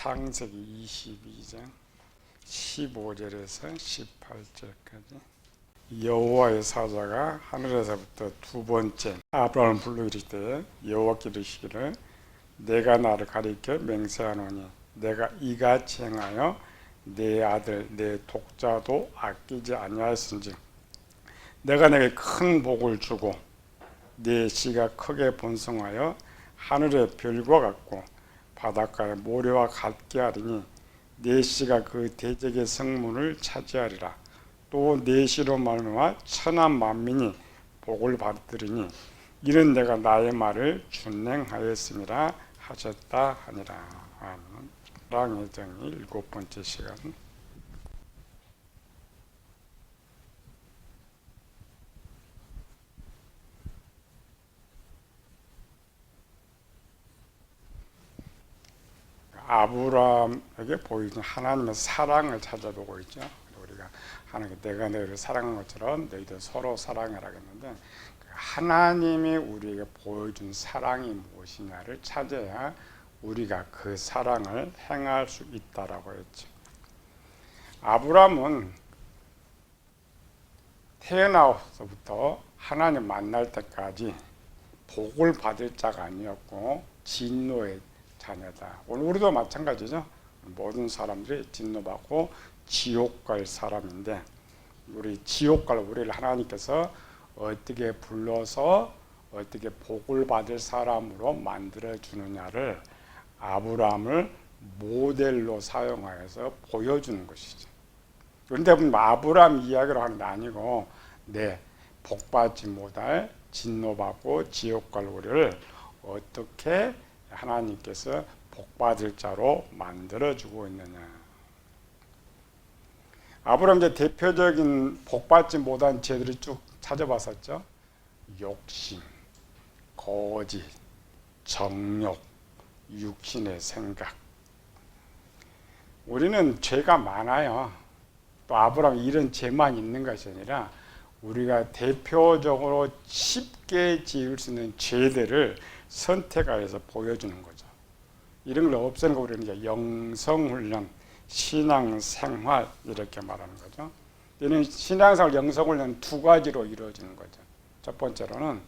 창세기 22장 15절에서 18절까지 여호와의 사자가 하늘에서부터 두 번째 아브라함을 불러 이르시되 여호와께 이르시기를 내가 나를 가리켜 맹세하노니 내가 이같이 행하여 내 아들 내 독자도 아끼지 아니하였은즉 내가 내게 큰 복을 주고 네 씨가 크게 번성하여 하늘의 별과 같고 바닷가의 모래와 같게 하리니 네 씨가 그 대적의 성문을 차지하리라. 또 네 씨로 말미암아 천한 만민이 복을 받으리니 이는 내가 나의 말을 준행하였음이라 하셨다 하니라. 아멘. 사랑의 정의 일곱 번째 시간. 아브라함에게 보이는 하나님의 사랑을 찾아보고 있죠. 우리가 하나님께 내가 너희를 사랑한 것처럼 너희도 서로 사랑하라 했는데 하나님이 우리에게 보여준 사랑이 무엇이냐를 찾아야 우리가 그 사랑을 행할 수 있다라고 했죠. 아브라함은 태어나서부터 하나님 만날 때까지 복을 받을 자가 아니었고 진노의 자녀다. 오늘 우리도 마찬가지죠. 모든 사람들이 진노받고 지옥 갈 사람인데 우리 지옥 갈 우리를 하나님께서 어떻게 불러서 어떻게 복을 받을 사람으로 만들어 주느냐를 아브라함을 모델로 사용하여서 보여주는 것이죠. 그런데 아브라함 이야기로 하는 게 아니고 복받지 못할 진노받고 지옥 갈 우리를 어떻게 하나님께서 복받을 자로 만들어주고 있느냐. 아브라함 이제 대표적인 복받지 못한 죄들을 쭉 찾아봤었죠. 욕심, 거짓, 정욕, 육신의 생각. 우리는 죄가 많아요. 또 아브라함 이런 죄만 있는 것이 아니라 우리가 대표적으로 쉽게 지을 수 있는 죄들을 선택하여서 보여주는 거죠. 이런 걸 없애는 거 우리는 이제 영성훈련, 신앙생활 이렇게 말하는 거죠. 이는 신앙생활, 영성훈련 두 가지로 이루어지는 거죠. 첫 번째로는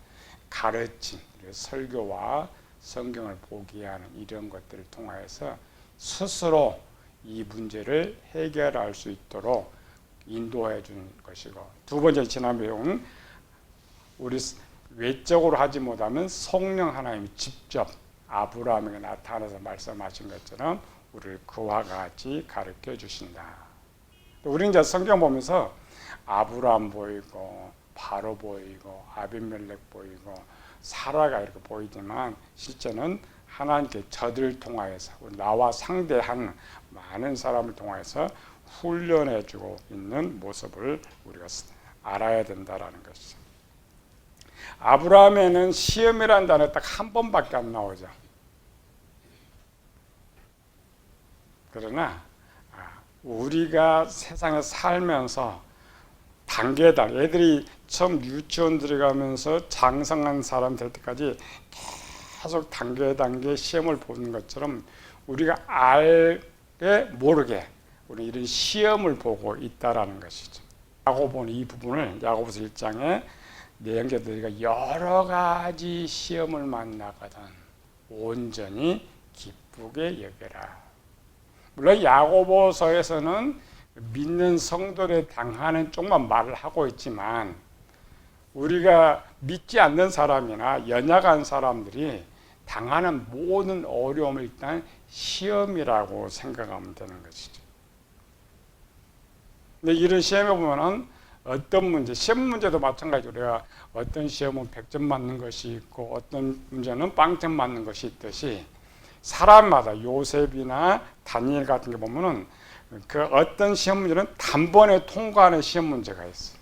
가르침, 설교와 성경을 보게 하는 이런 것들을 통하여서 스스로 이 문제를 해결할 수 있도록 인도해 주는 것이고, 두 번째 지난 배운 우리 외적으로 하지 못하면 성령 하나님이 직접 아브라함에게 나타나서 말씀하신 것처럼 우리를 그와 같이 가르쳐 주신다. 우리는 이제 성경 보면서 아브라함 보이고 바로 보이고 아비멜렉 보이고 사라가 이렇게 보이지만 실제는 하나님께 저들을 통하여서 나와 상대하는 많은 사람을 통해서 훈련해 주고 있는 모습을 우리가 알아야 된다라는 것이죠. 아브라함에는 시험이라는 단어 딱 한 번밖에 안 나오죠. 그러나 우리가 세상에 살면서 단계당 애들이 처음 유치원 들어가면서 장성한 사람 될 때까지 계속 단계 시험을 보는 것처럼 우리가 알게 모르게 우리 이런 시험을 보고 있다라는 것이죠. 야고보는 이 부분을 야고보서 1장에 내 형제들이가 여러 가지 시험을 만나거든 온전히 기쁘게 여겨라. 물론 야고보서에서는 믿는 성도들이 당하는 쪽만 말을 하고 있지만 우리가 믿지 않는 사람이나 연약한 사람들이 당하는 모든 어려움을 일단 시험이라고 생각하면 되는 것이죠. 근데 이런 시험에 보면은 어떤 문제, 시험 문제도 마찬가지로 우리가 어떤 시험은 100점 맞는 것이 있고 어떤 문제는 빵점 맞는 것이 있듯이 사람마다 요셉이나 다니엘 같은 게 보면은 그 어떤 시험 문제는 단번에 통과하는 시험 문제가 있어요.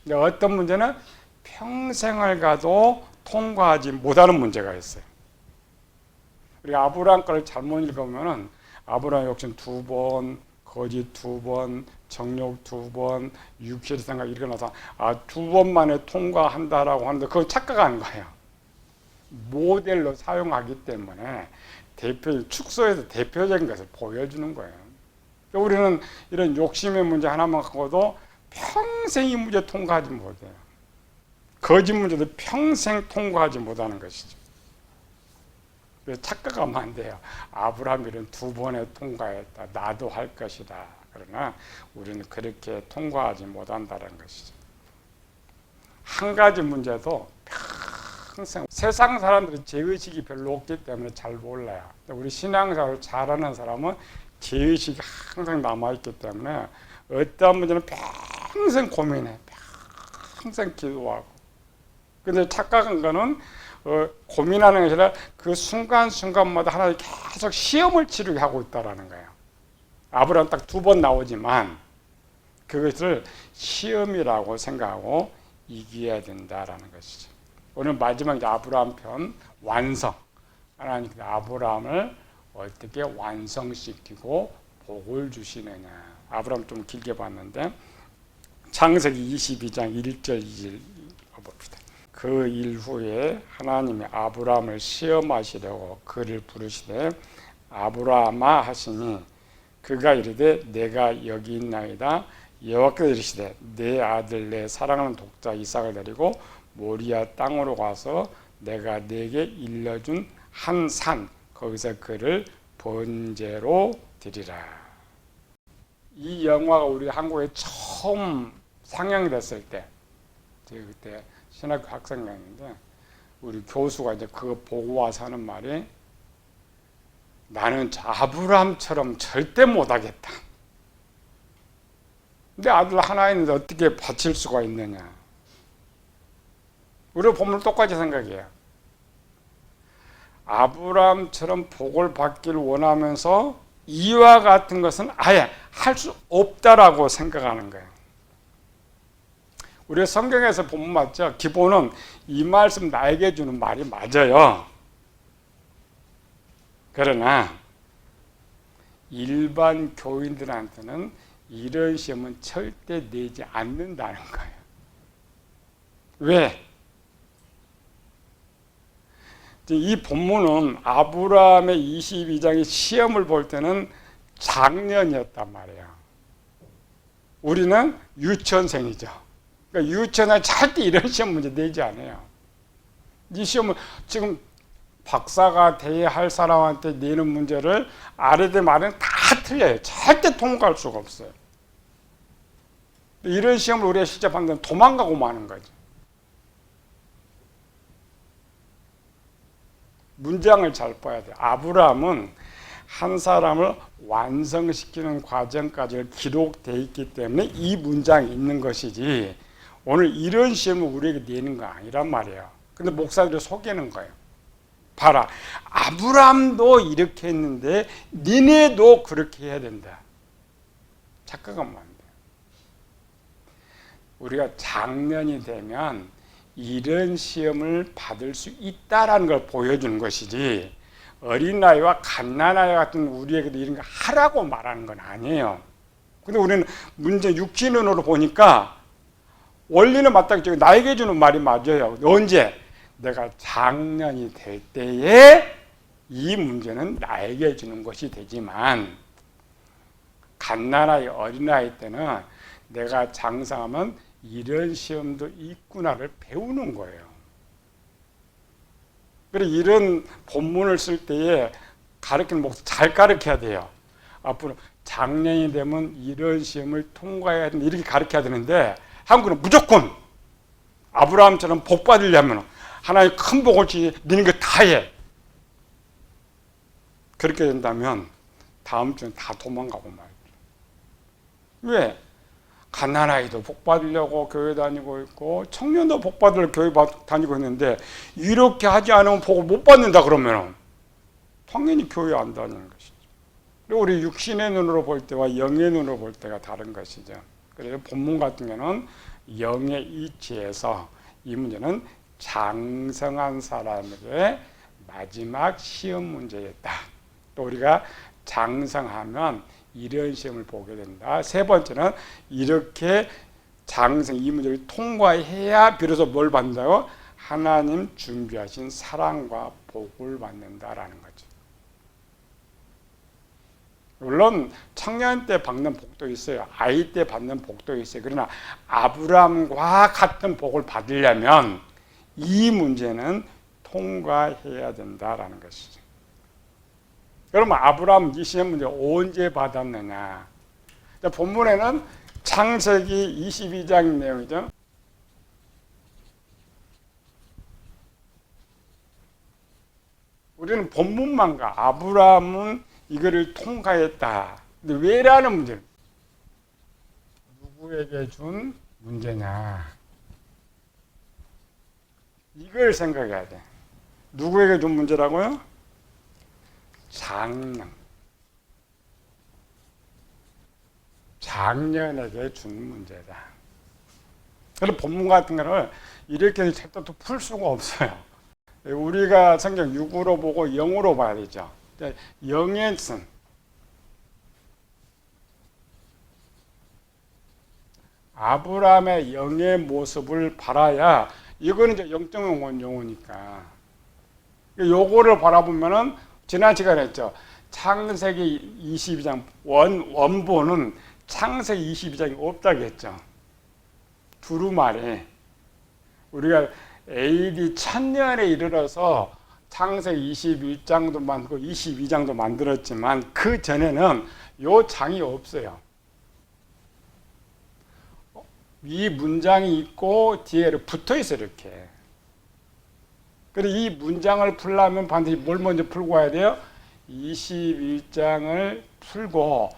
근데 어떤 문제는 평생을 가도 통과하지 못하는 문제가 있어요. 우리가 아브라함 거를 잘못 읽으면은 아브라함 욕심 2번, 거짓 2번, 정욕 2번, 육신의 생각 이렇게 나서 2번 만에 통과한다라고 하는데 그건 착각하는 거예요. 모델로 사용하기 때문에 축소해서 대표적인 것을 보여주는 거예요. 그러니까 우리는 이런 욕심의 문제 하나만 갖고도 평생 이 문제 통과하지 못해요. 거짓 문제도 평생 통과하지 못하는 것이죠. 착각하면 안 돼요. 아브라함이 이런 2번에 통과했다. 나도 할 것이다. 그러나 우리는 그렇게 통과하지 못한다는 것이죠. 한 가지 문제도 평생 세상 사람들은 죄의식이 별로 없기 때문에 잘 몰라요. 우리 신앙생활을 잘하는 사람은 죄의식이 항상 남아있기 때문에 어떠한 문제는 평생 고민해. 평생 기도하고. 근데 착각한 거는 고민하는 것이 아니라 그 순간순간마다 하나님 계속 시험을 치르게 하고 있다는 거예요. 아브라함 딱 2번 나오지만 그것을 시험이라고 생각하고 이겨야 된다라는 것이죠. 오늘 마지막 아브라함 편 완성. 하나님께서 아브라함을 어떻게 완성시키고 복을 주시느냐. 아브라함 좀 길게 봤는데 창세기 22장 1절 2절 봅시다. 그 일 후에 하나님이 아브라함을 시험하시려고 그를 부르시되 아브라함아 하시니 그가 이르되 내가 여기 있나이다. 여호와께서 이르시되 내 아들 내 사랑하는 독자 이삭을 데리고 모리아 땅으로 가서 내가 네게 일러준 한 산 거기서 그를 번제로 드리라. 이 영화가 우리 한국에 처음 상영됐을 때 제가 그때 신학교 학생이었는데 우리 교수가 이제 그거 보고 와서 하는 말이 나는 아브라함처럼 절대 못하겠다. 근데 아들 하나 있는데 어떻게 바칠 수가 있느냐. 우리가 보면 똑같이 생각해요. 아브라함처럼 복을 받기를 원하면서 이와 같은 것은 아예 할 수 없다라고 생각하는 거예요. 우리가 성경에서 보면 맞죠? 기본은 이 말씀 나에게 주는 말이 맞아요. 그러나 일반 교인들한테는 이런 시험은 절대 내지 않는다는 거예요. 왜? 이 본문은 아브라함의 22장의 시험을 볼 때는 작년이었단 말이에요. 우리는 유치원생이죠. 그러니까 유치원은 절대 이런 시험 문제 내지 않아요. 이 시험은 지금 박사가 돼야 할 사람한테 내는 문제를 아래대 말은 다 틀려요. 절대 통과할 수가 없어요. 이런 시험을 우리가 실제 받는 도망가고 마는 거죠. 문장을 잘 봐야 돼요. 아브라함은 한 사람을 완성시키는 과정까지 기록되어 있기 때문에 이 문장이 있는 것이지 오늘 이런 시험을 우리에게 내는 거 아니란 말이에요. 근데 목사들이 속이는 거예요. 봐라, 아브라함도 이렇게 했는데 니네도 그렇게 해야 된다. 착각하면 안 돼요. 우리가 장년이 되면 이런 시험을 받을 수 있다라는 걸 보여주는 것이지 어린아이와 갓난아이 같은 우리에게도 이런 거 하라고 말하는 건 아니에요. 근데 우리는 문제 육신론으로 보니까 원리는 맞다고 나에게 주는 말이 맞아요. 언제? 내가 장년이 될 때에 이 문제는 나에게 주는 것이 되지만 갓난아이 어린아이 때는 내가 장성하면 이런 시험도 있구나를 배우는 거예요. 그래서 이런 본문을 쓸 때에 가르치는 목사 잘 가르쳐야 돼요. 앞으로 장년이 되면 이런 시험을 통과해야 된다 이렇게 가르쳐야 되는데 한국은 무조건 아브라함처럼 복 받으려면 하나님 큰 복을 주니 너는 거 다 해. 그렇게 된다면 다음 주는 다 도망가고 말이죠. 왜? 갓난아이도 복 받으려고 교회 다니고 있고 청년도 복 받으려고 교회 다니고 있는데 이렇게 하지 않으면 복을 못 받는다 그러면 당연히 교회 안 다니는 것이죠. 그리고 우리 육신의 눈으로 볼 때와 영의 눈으로 볼 때가 다른 것이죠. 그래서 본문 같은 경우는 영의 이치에서 이 문제는 장성한 사람에게 마지막 시험 문제였다. 또 우리가 장성하면 이런 시험을 보게 된다. 세 번째는 이렇게 장성 이 문제를 통과해야 비로소 뭘 받는다고? 하나님 준비하신 사랑과 복을 받는다라는 거죠. 물론 청년 때 받는 복도 있어요. 아이 때 받는 복도 있어요. 그러나 아브라함과 같은 복을 받으려면 이 문제는 통과해야 된다라는 것이죠. 그러면 아브라함 이 시험 문제 언제 받았느냐? 본문에는 창세기 22장 내용이죠. 우리는 본문만 가. 아브라함은 이거를 통과했다. 근데 왜라는 문제를 누구에게 준 문제냐? 이걸 생각해야 돼. 누구에게 준 문제라고요? 장년에게 준 문제다. 그래서 본문 같은 거를 이렇게 또 풀 수가 없어요. 우리가 성경 6으로 보고 0으로 봐야 되죠. 0에선 아브라함의 영의 모습을 바라야, 이거는 이제 영적인 원용어니까 요거를 바라보면은 지난 시간에 했죠. 창세기 22장 원본은 창세기 22장이 없다고 했죠. 두루마리 우리가 AD 1000년에 이르러서 창세기 21장도 만들고 22장도 만들었지만 그 전에는 요 장이 없어요. 이 문장이 있고 뒤에 붙어 있어요, 이렇게. 그래서 이 문장을 풀려면 반드시 뭘 먼저 풀고 와야 돼요? 21장을 풀고,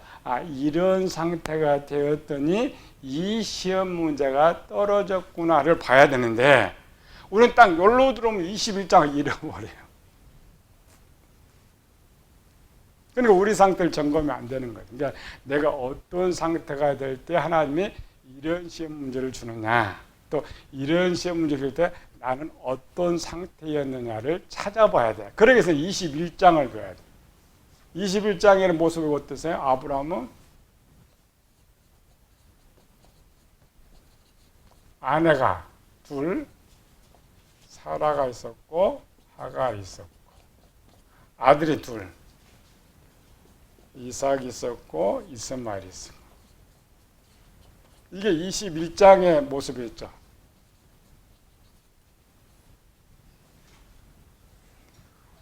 이런 상태가 되었더니 이 시험 문제가 떨어졌구나를 봐야 되는데, 우리는 딱 여기로 들어오면 21장을 잃어버려요. 그러니까 우리 상태를 점검이 안 되는 거예요. 그러니까 내가 어떤 상태가 될 때 하나님이 이런 시험 문제를 주느냐, 또 이런 시험 문제를 줄 때 나는 어떤 상태였느냐를 찾아봐야 돼. 그러기 위해서 21장을 봐야 돼. 21장에는 모습이 어떠세요? 아브라함은 아내가 둘, 사라가 있었고 하갈이 있었고, 아들이 둘, 이삭이 있었고 이스마엘이 있었고. 이게 21장의 모습이었죠.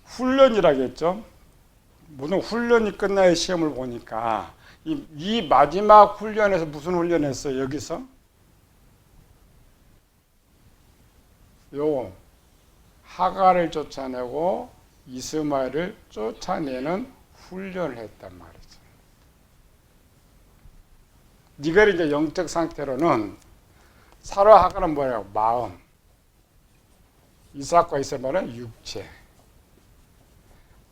훈련이라겠죠. 무슨 훈련이 끝나야 시험을 보니까 이 마지막 훈련에서 무슨 훈련했어요? 여기서 요 하갈을 쫓아내고 이스마엘을 쫓아내는 훈련을 했단 말이죠. 이걸 이제 영적 상태로는 사라 하갈은 뭐예요? 마음. 이삭과 이스마엘은 육체.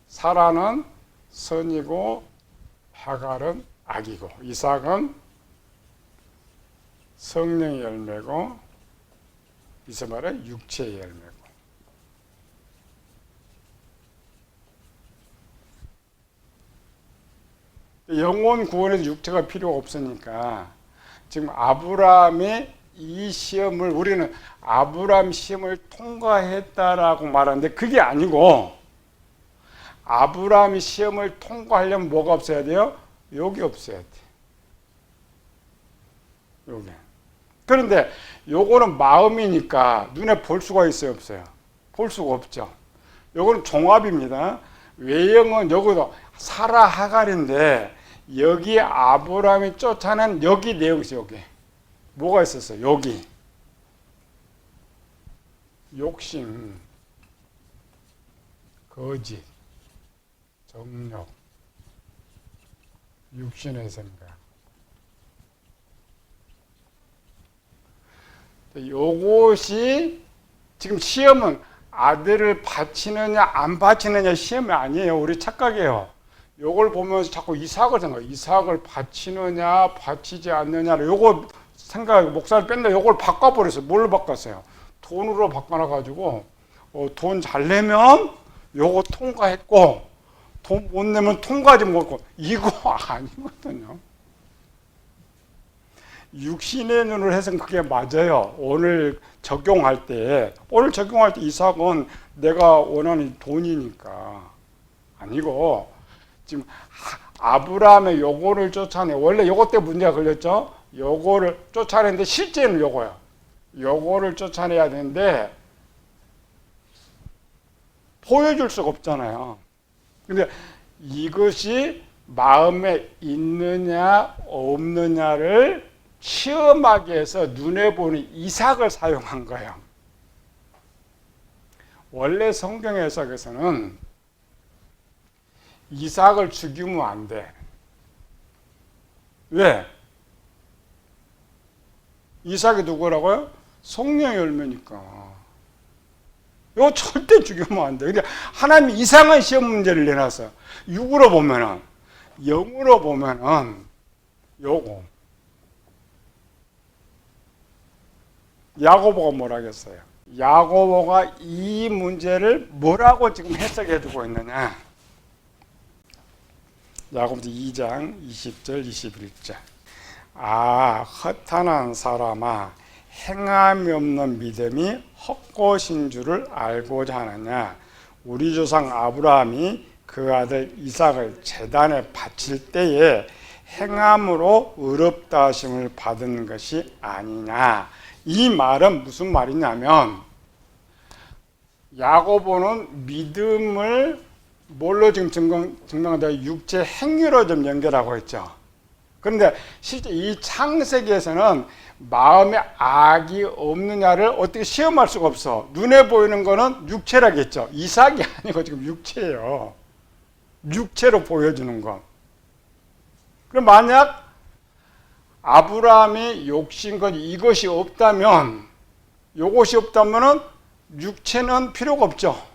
사라는 선이고 하갈은 악이고, 이삭은 성령의 열매고 이스마엘은 육체의 열매고. 영혼 구원에서 육체가 필요 없으니까 지금 아브라함의 이 시험을, 우리는 아브라함 시험을 통과했다라고 말하는데 그게 아니고, 아브라함이 시험을 통과하려면 뭐가 없어야 돼요? 욕이 없어야 돼. 요게. 그런데 요거는 마음이니까 눈에 볼 수가 있어요, 없어요? 볼 수가 없죠. 요거는 종합입니다. 외형은 여기도 사라 하갈인데 여기 아브라함이 쫓아낸 여기 내용이 있어요. 여기 뭐가 있었어요? 여기 욕심, 거짓, 정욕, 육신의 생각. 요것이 지금 시험은 아들을 바치느냐 안 바치느냐 시험이 아니에요. 우리 착각해요. 요걸 보면서 자꾸 이삭을 생각해요. 이삭을 바치느냐 바치지 않느냐를 요거 생각, 목사를 뺀다. 요걸 바꿔버렸어요. 뭘로 바꿨어요? 돈으로 바꿔놔가지고 돈 잘 내면 요거 통과했고 돈 못 내면 통과하지 못했고, 이거 아니거든요. 육신의 눈을 해서는 그게 맞아요. 오늘 적용할 때 이삭은 내가 원하는 돈이니까 아니고, 지금 아브라함의 요거를 쫓아내. 원래 요거 때 문제가 걸렸죠. 요거를 쫓아내는데 실제는 요거야. 요거를 쫓아내야 되는데 보여줄 수가 없잖아요. 근데 이것이 마음에 있느냐 없느냐를 시험하기 위해서 눈에 보는 이삭을 사용한 거예요. 원래 성경 해석에서는 이삭을 죽이면 안 돼. 왜? 이삭이 누구라고요? 성령의 열매니까. 이거 절대 죽이면 안 돼. 근데 하나님이 이상한 시험 문제를 내놨어. 육으로 보면은, 영으로 보면은, 요거. 야고보가 뭐라 하겠어요? 야고보가 이 문제를 뭐라고 지금 해석해 두고 있느냐? 야고보서 2장 20절 21절. 허탄한 사람아, 행함이 없는 믿음이 헛것인 줄을 알고자 하느냐? 우리 조상 아브라함이 그 아들 이삭을 제단에 바칠 때에 행함으로 의롭다 하심을 받은 것이 아니냐? 이 말은 무슨 말이냐면, 야고보는 믿음을 뭘로 지금 증명한다? 육체 행위로 좀 연결하고 있죠. 그런데 실제 이 창세기에서는 마음에 악이 없느냐를 어떻게 시험할 수가 없어. 눈에 보이는 거는 육체라겠죠. 이삭이 아니고 지금 육체예요. 육체로 보여주는 거. 그럼 만약 아브라함이 욕심건 이것이 없다면, 요것이 없다면은 육체는 필요가 없죠.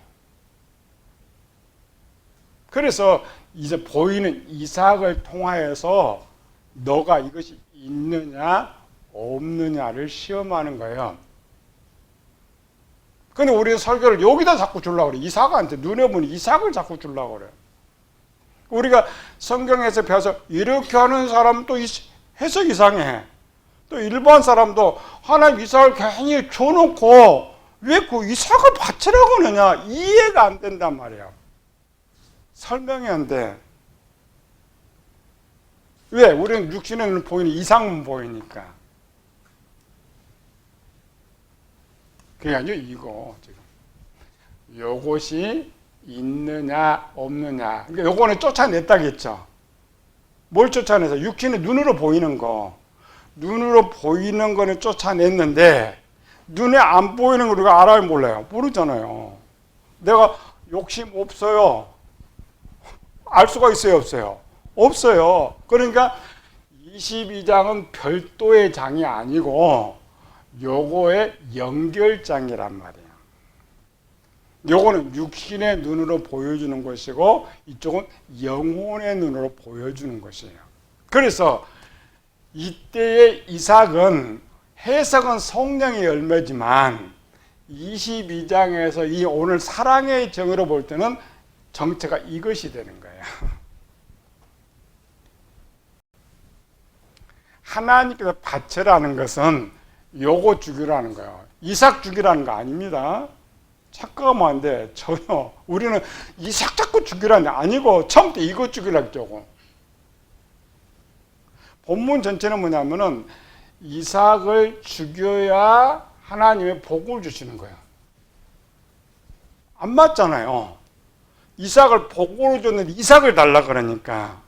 그래서 이제 보이는 이삭을 통하여서 너가 이것이 있느냐 없느냐를 시험하는 거예요. 근데 우리 설교를 여기다 자꾸 주려고 그래. 이삭한테 눈에 보니 이삭을 자꾸 주려고 그래. 우리가 성경에서 배워서 이렇게 하는 사람 또 해석 이상해. 또 일반 사람도 하나님 이삭을 괜히 줘놓고 왜 그 이삭을 바치라고 하느냐 이해가 안 된단 말이야. 설명이 안 돼. 왜? 우리는 육신의 눈을 보이는 이상만 보이니까. 그게 아니죠, 이거 지금. 요것이 있느냐 없느냐. 그러니까 요거는 쫓아냈다겠죠. 뭘 쫓아내서? 육신의 눈으로 보이는 거. 눈으로 보이는 거는 쫓아냈는데 눈에 안 보이는 거 우리가 알아요, 몰라요? 모르잖아요. 내가 욕심 없어요. 알 수가 있어요, 없어요? 없어요. 그러니까 22장은 별도의 장이 아니고 요거의 연결장이란 말이에요. 요거는 육신의 눈으로 보여주는 것이고 이쪽은 영혼의 눈으로 보여주는 것이에요. 그래서 이때의 이삭은 해석은 성령의 열매지만 22장에서 이 오늘 사랑의 정의로 볼 때는 정체가 이것이 되는 거예요. 하나님께서 바쳐라는 것은 요거 주기라는 거예요. 이삭 주기라는 거 아닙니다. 착각하면 안 돼. 전혀. 우리는 이삭 자꾸 주기라는 게 아니고 처음부터 이거 주기라 했죠. 본문 전체는 뭐냐면은 이삭을 죽여야 하나님의 복을 주시는 거예요. 안 맞잖아요. 이삭을 복으로 줬는데 이삭을 달라 그러니까.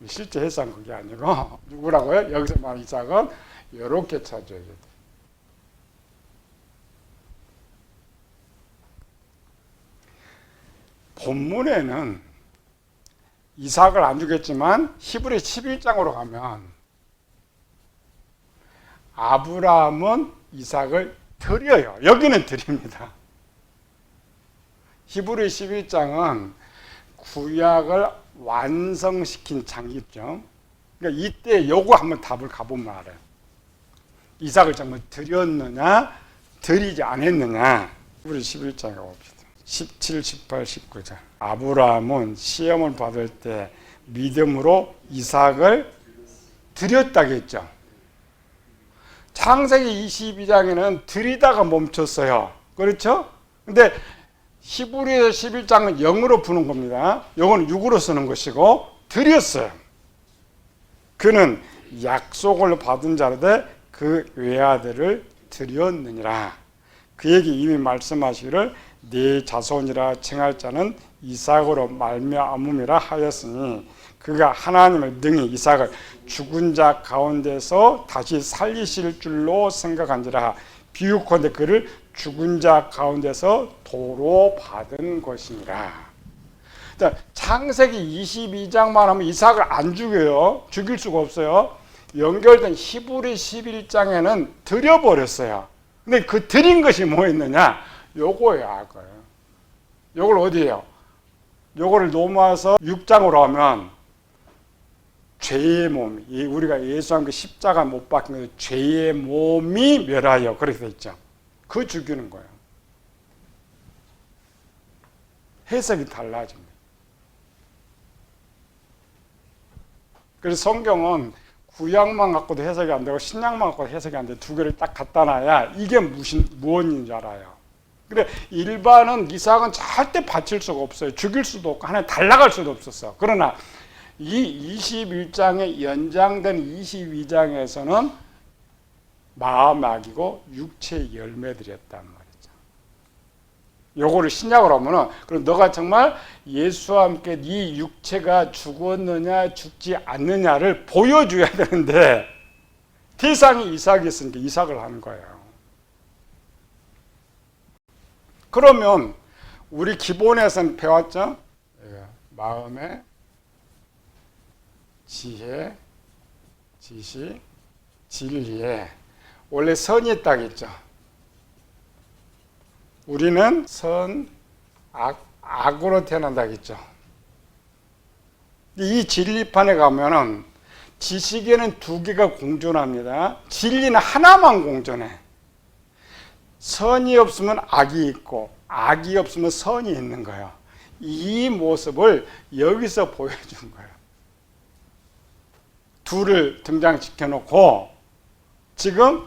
실제 해석은 그게 아니고 누구라고요? 여기서 말하는 이삭은 이렇게 찾아야 돼. 본문에는 이삭을 안 주겠지만 히브리 11장으로 가면 아브라함은 이삭을 드려요. 여기는 드립니다. 히브리 11장은 구약을 완성시킨 장이죠. 그러니까 이때 요거 한번 답을 가보면 알아요. 이삭을 정말 드렸느냐 드리지 않았느냐. 히브리 11장에 봅시다. 17, 18, 19절. 아브라함은 시험을 받을 때 믿음으로 이삭을 드렸다겠죠. 창세기 22장에는 드리다가 멈췄어요. 그렇죠? 근데 히브리서 11장은 0으로 푸는 겁니다. 요거는 6으로 쓰는 것이고 드렸어요. 그는 약속을 받은 자로되 그 외아들을 드렸느니라. 그에게 이미 말씀하시기를 네 자손이라 칭할 자는 이삭으로 말미암음이라 하였으니 그가 하나님을 능히 이삭을 죽은 자 가운데서 다시 살리실 줄로 생각한지라. 비유컨대 그를 죽은 자 가운데서 도로 받은 것이니라. 창세기 22장만 하면 이삭을 안 죽여요. 죽일 수가 없어요. 연결된 히브리 11장에는 드려버렸어요. 근데 그 드린 것이 뭐였느냐? 요거야. 요걸 어디에요? 요거를 넘어와서 6장으로 하면 죄의 몸, 우리가 예수님께 십자가 못 박힌 거 죄의 몸이 멸하여 그렇게 돼 있죠. 그 죽이는 거예요. 해석이 달라집니다. 그래서 성경은 구약만 갖고도 해석이 안 되고 신약만 갖고도 해석이 안 돼. 두 개를 딱 갖다 놔야 이게 무엇인 줄 알아요. 그래 일반은 이삭은 절대 바칠 수가 없어요. 죽일 수도 없고 하나님 달라갈 수도 없었어. 그러나 이 21장의 연장된 22장에서는 마음악이고 육체의 열매들이었단 말이죠. 요거를 신약으로 하면은 그럼 너가 정말 예수와 함께 네 육체가 죽었느냐 죽지 않느냐를 보여줘야 되는데 대상이 이삭이 있으니까 이삭을 하는 거예요. 그러면 우리 기본에서는 배웠죠? 마음의 지혜, 지식, 진리에 원래 선이 있다고 했죠. 우리는 선, 악으로 태어난다고 했죠. 이 진리판에 가면은 지식에는 두 개가 공존합니다. 진리는 하나만 공존해. 선이 없으면 악이 있고 악이 없으면 선이 있는 거예요. 이 모습을 여기서 보여준 거예요. 둘을 등장시켜 놓고 지금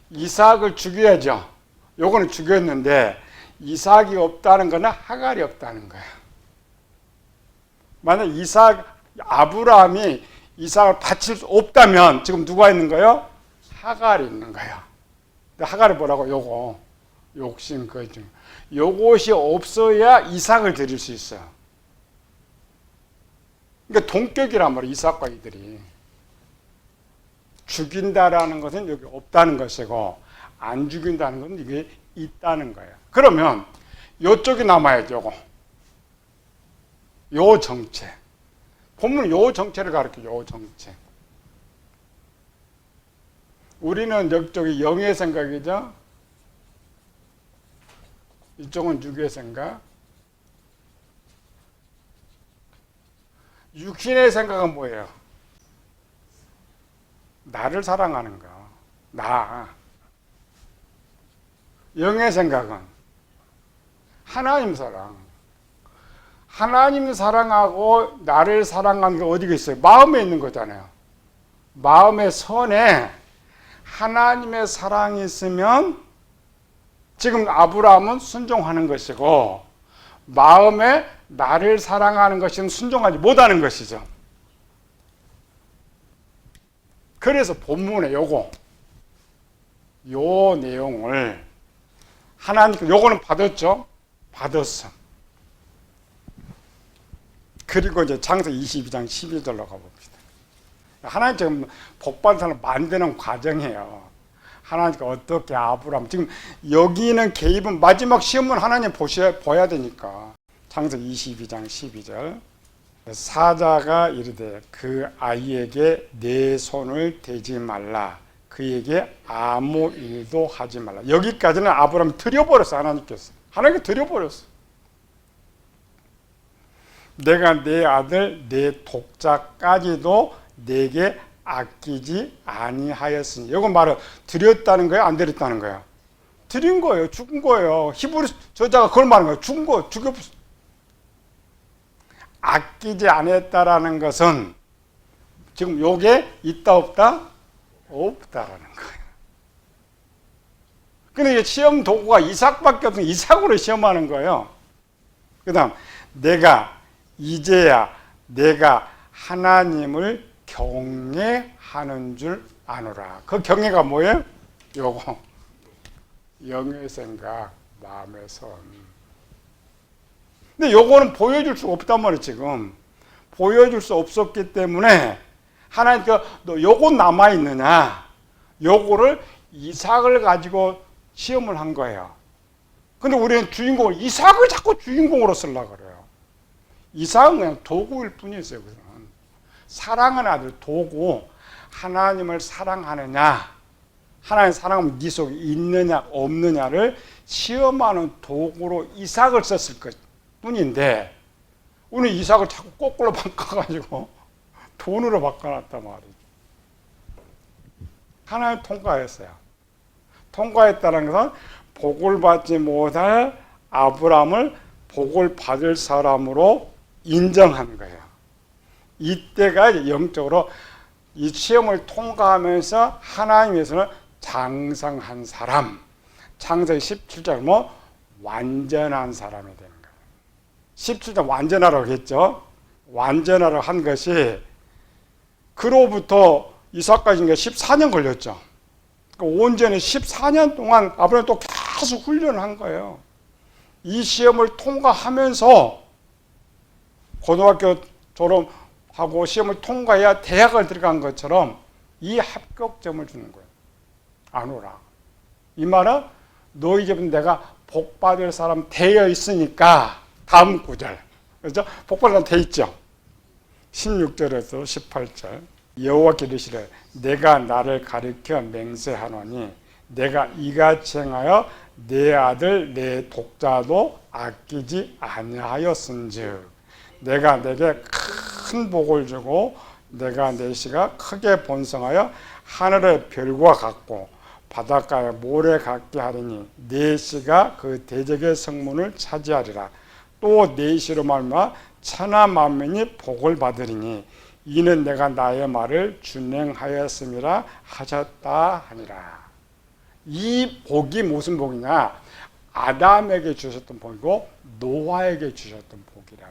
이삭을 죽여야죠. 요거는 죽였는데 이삭이 없다는 거는 하갈이 없다는 거예요. 만약 아브라함이 이삭을 바칠 수 없다면 지금 누가 있는 거예요? 하갈이 있는 거예요. 근데 하갈이 뭐라고? 요거 욕심 거죠. 요것이 없어야 이삭을 드릴 수 있어요. 그러니까 동격이란 말이에요. 이삭과 이들이. 죽인다라는 것은 여기 없다는 것이고 안 죽인다는 것은 이게 있다는 거예요. 그러면 이쪽이 남아야죠. 요거. 요 정체. 본문은 요 정체를 가르쳐요. 요 정체. 우리는 이쪽이 영의 생각이죠. 이쪽은 육의 생각. 육신의 생각은 뭐예요? 나를 사랑하는 거. 나. 영의 생각은 하나님 사랑. 하나님 사랑하고 나를 사랑하는 게 어디가 있어요? 마음에 있는 거잖아요. 마음의 선에 하나님의 사랑이 있으면 지금 아브라함은 순종하는 것이고 마음에 나를 사랑하는 것은 순종하지 못하는 것이죠. 그래서 본문에 요 내용을 하나님께 요거는 받았죠? 받았어. 그리고 이제 창세기 22장 12절로 가봅시다. 하나님 지금 복받은 사람을 만드는 과정이에요. 하나님께 어떻게 아브라함 지금 여기는 개입은 마지막 시험은 하나님 보야 되니까. 창세기 22장 12절 사자가 이르되 그 아이에게 내 손을 대지 말라 그에게 아무 일도 하지 말라. 여기까지는 아브라함이 드려버렸어. 하나님께 드려버렸어. 내가 내 아들 내 독자까지도 내게 아끼지 아니하였으니. 이건 말은 드렸다는 거예요? 안 드렸다는 거예요? 드린 거예요. 죽은 거예요. 히브리 저자가 그걸 말하는 거예요. 죽은 거. 아끼지 않았다라는 것은 지금 요게 있다 없다? 없다라는 거예요. 근데 시험 도구가 이삭밖에 없으면 이삭으로 시험하는 거예요. 그 다음 내가 이제야 내가 하나님을 경외하는 줄 아노라. 그 경외가 뭐예요? 요거 영의 생각, 마음의 선. 근데 요거는 보여줄 수 없단 말이에요. 지금 보여줄 수 없었기 때문에 하나님 너 요거 남아 있느냐? 요거를 이삭을 가지고 시험을 한 거예요. 근데 우리는 주인공을 이삭을 자꾸 주인공으로 쓰려고 그래요. 이삭은 그냥 도구일 뿐이었어요. 사랑하는 아들 도구. 하나님을 사랑하느냐, 하나님 사랑하면 네 속에 있느냐 없느냐를 시험하는 도구로 이삭을 썼을 것 뿐인데 우리는 이삭을 자꾸 거꾸로 바꿔가지고 돈으로 바꿔놨단 말이죠. 하나님 통과했어요. 통과했다는 것은 복을 받지 못할 아브라함을 복을 받을 사람으로 인정한 거예요. 이때가 영적으로 이 시험을 통과하면서 하나님에서는 장성한 사람, 창세기 17절 뭐 완전한 사람이 되는 거예요. 17절 완전하라고 했죠. 완전하라고 한 것이 그로부터 이삭까지 14년 걸렸죠. 그러니까 온전히 14년 동안 아브라함이 또 계속 훈련을 한 거예요. 이 시험을 통과하면서 고등학교 졸업하고 시험을 통과해야 대학을 들어간 것처럼 이 합격점을 주는 거예요. 안 오라. 이 말은 너 이제부터 내가 복 받을 사람 되어 있으니까 다음 구절. 그렇죠? 복 받을 사람 돼 있죠. 16절에서 18절. 여호와께 이르시되 내가 나를 가리켜 맹세하노니 내가 이같이 행하여 내 아들 내 독자도 아끼지 아니하였은즉 내가 내게 큰 복을 주고 내가 내 씨가 크게 번성하여 하늘의 별과 같고 바닷가의 모래 같게 하리니 내 씨가 그 대적의 성문을 차지하리라. 또 내 씨로 말미암아 천하 만민이 복을 받으리니 이는 내가 나의 말을 준행하였음이라 하셨다 하니라. 이 복이 무슨 복이냐? 아담에게 주셨던 복이고 노아에게 주셨던 복이란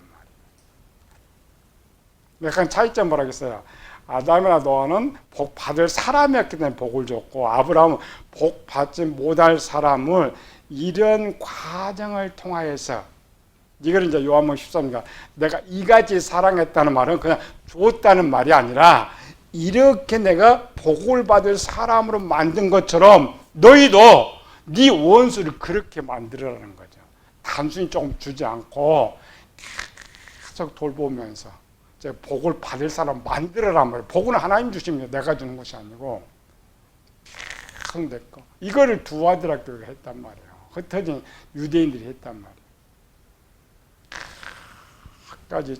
말이에요. 약간 차이점 뭐라겠어요? 아담이나 노아는 복 받을 사람이었기 때문에 복을 줬고 아브라함은 복 받지 못할 사람을 이런 과정을 통하여서 이걸 이제 요한복음 13장 내가 이같이 사랑했다는 말은 그냥 줬다는 말이 아니라 이렇게 내가 복을 받을 사람으로 만든 것처럼 너희도 네 원수를 그렇게 만들어라는 거죠. 단순히 조금 주지 않고 계속 돌보면서 복을 받을 사람 만들어란 말이에요. 복은 하나님 주십니다. 내가 주는 것이 아니고 계속 내 거. 이거를 두 아들학교가 했단 말이에요. 흩어진 유대인들이 했단 말이에요. 끝까지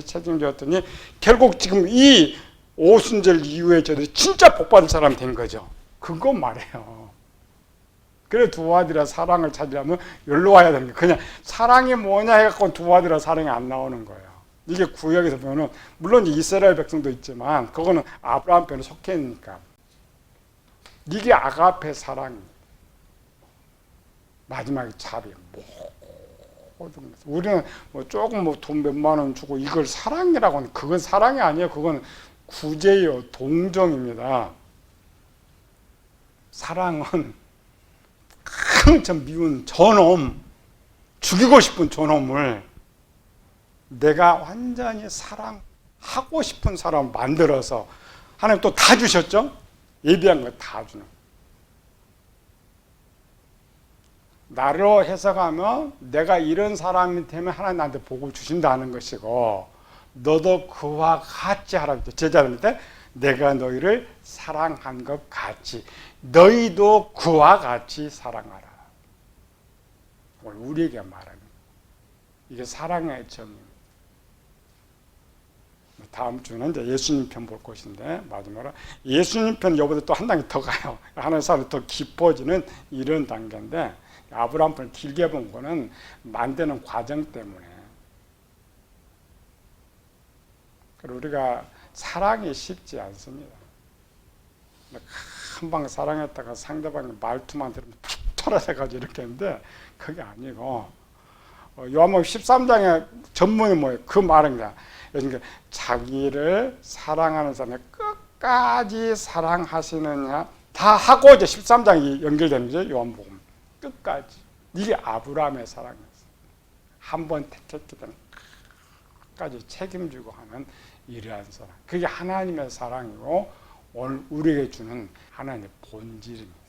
책임져줬더니 결국 지금 이 오순절 이후에 저들이 진짜 복받은 사람이 된 거죠. 그거 말해요. 그래 두 아들아 사랑을 찾으려면 여기로 와야 되는 거예요. 그냥 사랑이 뭐냐 해갖고 두 아들아 사랑이 안 나오는 거예요. 이게 구약에서 보면 물론 이스라엘 백성도 있지만 그거는 아브라함 편에 속해 있으니까 이게 아가페 사랑입니다. 마지막에 자비 우리는 뭐 조금 뭐 돈 몇만 원 주고 이걸 사랑이라고 하는 그건 사랑이 아니에요. 그건 구제요 동정입니다. 사랑은 참 미운 저놈 죽이고 싶은 저놈을 내가 완전히 사랑하고 싶은 사람 만들어서 하나님 또 다 주셨죠? 예비한 거 다 주는 나로 해석하면 내가 이런 사람이 되면 하나님 나한테 복을 주신다는 것이고 너도 그와 같이 하라고 제자들한테 내가 너희를 사랑한 것 같이 너희도 그와 같이 사랑하라. 우리에게 말하는 이게 사랑의 정의입니다. 다음 주는 이제 예수님 편 볼 것인데 마지막으로 예수님 편 여보다 또 한 단계 더 가요. 하나님 사람이 더 깊어지는 이런 단계인데 아브라함 편을 길게 본 거는 만드는 과정 때문에. 그리고 우리가 사랑이 쉽지 않습니다. 금방 사랑했다가 상대방의 말투만 들으면 툭 털어져가지고 이렇게 했는데 그게 아니고 요한복음 13장의 전문이 뭐예요? 그 말은 그냥 그러니까 자기를 사랑하는 사람을 끝까지 사랑하시느냐 다 하고 이제 13장이 연결되는 거죠. 요한복음 끝까지. 이게 아브라함의 사랑이었어요. 한 번 택했기 때문에 끝까지 책임지고 하는 이러한 사랑. 그게 하나님의 사랑이고 오늘 우리에게 주는 하나님의 본질입니다.